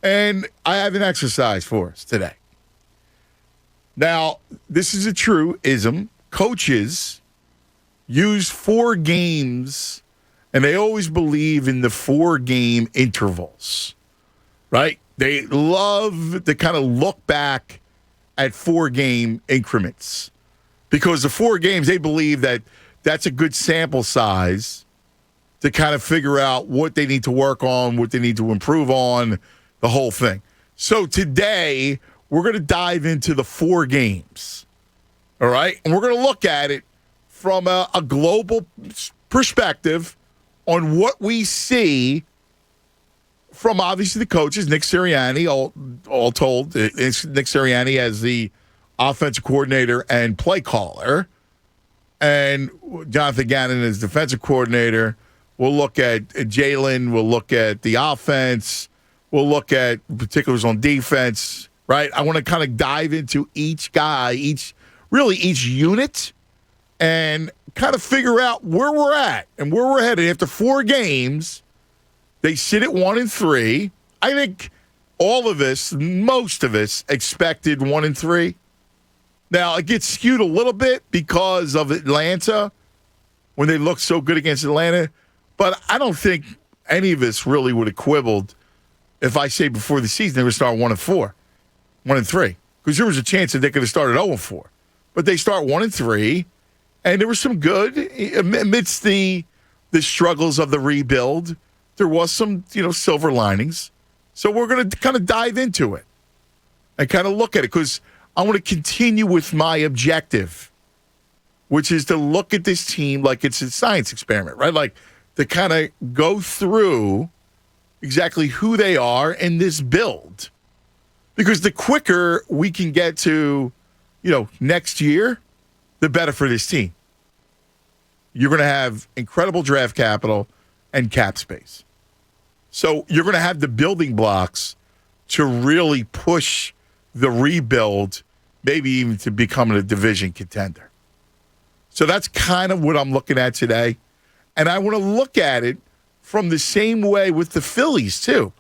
And I have an exercise for us today. Now, this is a truism. Coaches use 4 games, and they always believe in the 4-game intervals, right? They love to kind of look back at 4-game increments because the 4 games, they believe that that's a good sample size to kind of figure out what they need to work on, what they need to improve on, the whole thing. So today, we're going to dive into the 4 games, all right? And we're going to look at it from a global perspective on what we see from obviously the coaches, Nick Sirianni, all told. It's Nick Sirianni as the offensive coordinator and play caller, and Jonathan Gannon as defensive coordinator. We'll look at Jalen. We'll look at the offense. We'll look at particulars on defense, right? I want to kind of dive into each guy, each unit, and kind of figure out where we're at and where we're headed. After 4 games, they sit at 1-3. I think all of us, most of us, expected 1-3. Now, it gets skewed a little bit because of Atlanta, when they looked so good against Atlanta. But I don't think any of us really would have quibbled if I say before the season they would start 1-4, 1-3, because there was a chance that they could have started 0-4. But they start 1-3, and there was some good amidst the struggles of the rebuild. There was some, silver linings. So we're going to kind of dive into it and kind of look at it because I want to continue with my objective, which is to look at this team like it's a science experiment, right? Like to kind of go through exactly who they are in this build. Because the quicker we can get to, next year, the better for this team. You're going to have incredible draft capital and cap space. So you're going to have the building blocks to really push the rebuild, maybe even to becoming a division contender. So that's kind of what I'm looking at today. And I want to look at it from the same way with the Phillies, too,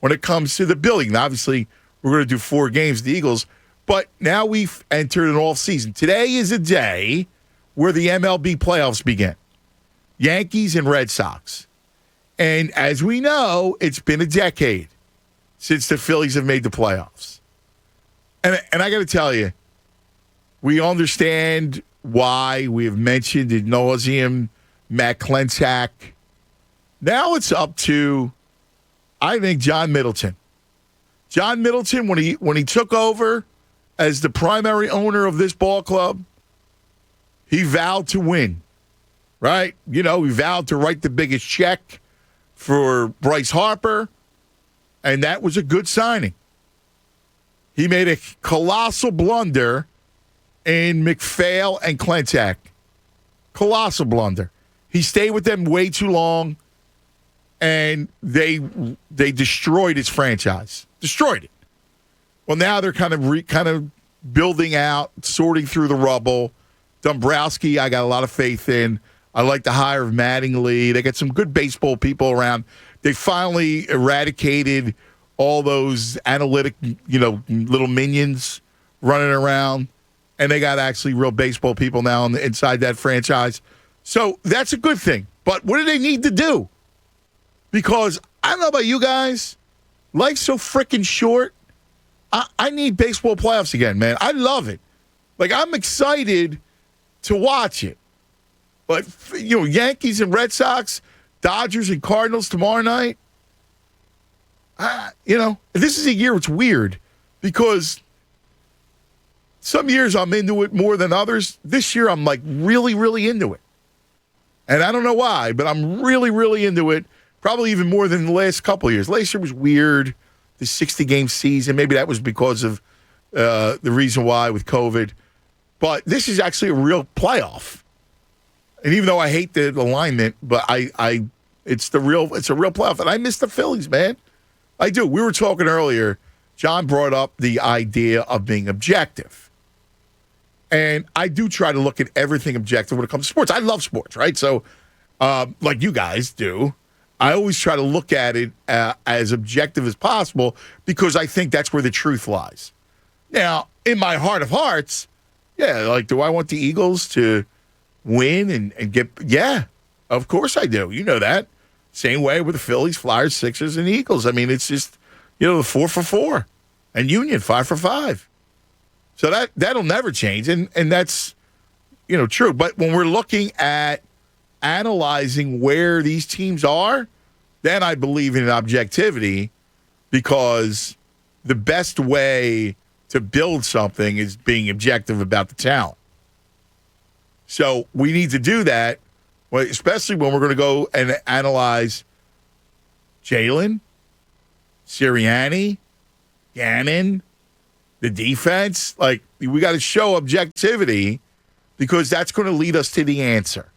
when it comes to the building. Now, obviously, we're going to do 4 games, the Eagles, but now we've entered an off season. Today is a day where the MLB playoffs begin. Yankees and Red Sox. And as we know, it's been a decade since the Phillies have made the playoffs. And I got to tell you, we understand why. We have mentioned ad nauseum Matt Klentak. Now it's up to, I think, John Middleton. John Middleton, when he took over as the primary owner of this ball club, he vowed to win, right? He vowed to write the biggest check for Bryce Harper, and that was a good signing. He made a colossal blunder in McPhail and Klentak. Colossal blunder. He stayed with them way too long, and they destroyed his franchise. Destroyed it. Well, now they're kind of building out, sorting through the rubble. Dombrowski, I got a lot of faith in. I like the hire of Mattingly. They got some good baseball people around. They finally eradicated all those analytic, little minions running around. And they got actually real baseball people now inside that franchise. So that's a good thing. But what do they need to do? Because I don't know about you guys. Life's so freaking short. I need baseball playoffs again, man. I love it. Like, I'm excited to watch it. But, Yankees and Red Sox, Dodgers and Cardinals tomorrow night, this is a year it's weird because some years I'm into it more than others. This year I'm like really, really into it. And I don't know why, but I'm really, really into it. Probably even more than the last couple of years. Last year was weird, the 60-game season. Maybe that was because of the reason why with COVID. But this is actually a real playoff. And even though I hate the alignment, but it's a real playoff. And I miss the Phillies, man. I do. We were talking earlier. John brought up the idea of being objective. And I do try to look at everything objective when it comes to sports. I love sports, right? So, like you guys do. I always try to look at it as objective as possible because I think that's where the truth lies. Now, in my heart of hearts, yeah, like, do I want the Eagles to win and get – yeah, of course I do. You know that. Same way with the Phillies, Flyers, Sixers, and Eagles. I mean, it's just, the 4 for 4. And Union, 5 for 5. So that'll never change, and that's, true. But when we're looking at analyzing where these teams are, then I believe in objectivity because the best way to build something is being objective about the talent. So we need to do that, especially when we're going to go and analyze Jalen, Sirianni, Gannon, the defense. Like, we got to show objectivity because that's going to lead us to the answer.